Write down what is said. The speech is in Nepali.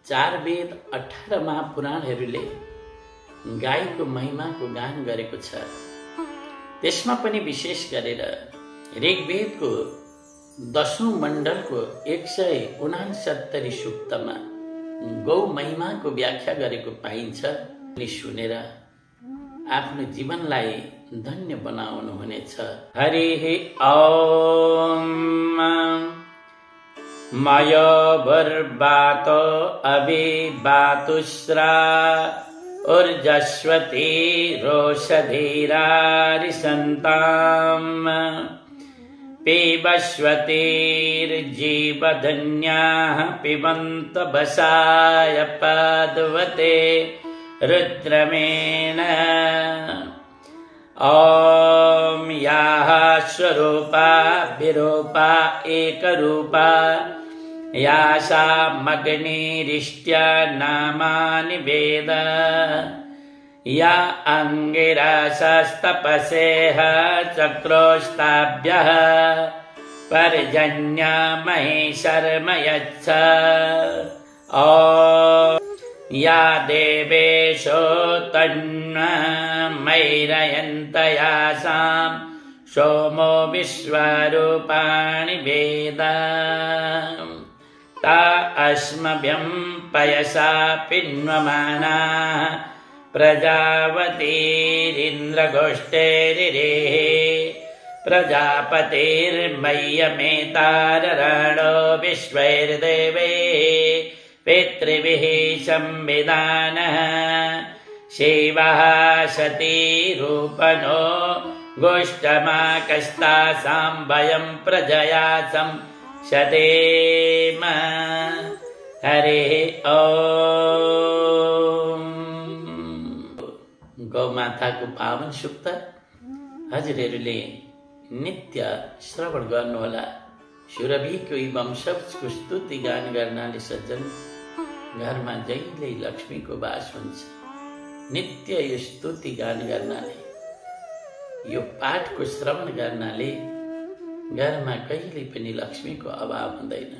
4 वेद 18 महापुराणहरूले गाईको महिमाको गान गरेको छ। त्यसमा पनि विशेष गरेर ऋग्वेदको 10औं मण्डलको 169 सूक्तमा गौ महिमाको व्याख्या गरेको पाइन्छ। सुनेर आफ्नो जीवनलाई धन्य बनाउनु हुनेछ। हरिः ॐ मयोर्वातो अभिवातुस्रा ऊर्जस्वती रोषधीरारिसन्ताम् पिबस्वतीर्जीवधन्याः पिबन्त भसाय पादवते रुद्रमेण। ॐ याः स्वरूपा विरूपा एकरूपा यासामग्निरिष्ट्या नामानि वेद या अंगिरसस्तपसेह चक्रोस्ताभ्यः पर्जन्यमहि शर्म यच्छ। ॐ या देवेशो तन्मैरयन्त यासां सोमो विश्वरूपाणि वेद ता अस्मभ्यं पयसा पिन्वमानाः प्रजापतिरिन्द्रगोष्ठैरिरेः प्रजापतिर्मह्यमेताररणो विश्वैर्देवैः पितृभिः संविधानः शिवः सती रूपनो गोष्ठमाकस्तासां वयं प्रजया शतेम। हरिः ॐ। गौमाताको पावन सूक्त हजुरहरूले नित्य श्रवण गर्नुहोला। सुरभिको यी वंशजको स्तुति गान गर्नाले सज्जन घरमा जहिले लक्ष्मीको वास हुन्छ। नित्य यो स्तुति गान गर्नाले, यो पाठको श्रवण गर्नाले घरमा कहिले पनि लक्ष्मीको अभाव हुँदैन।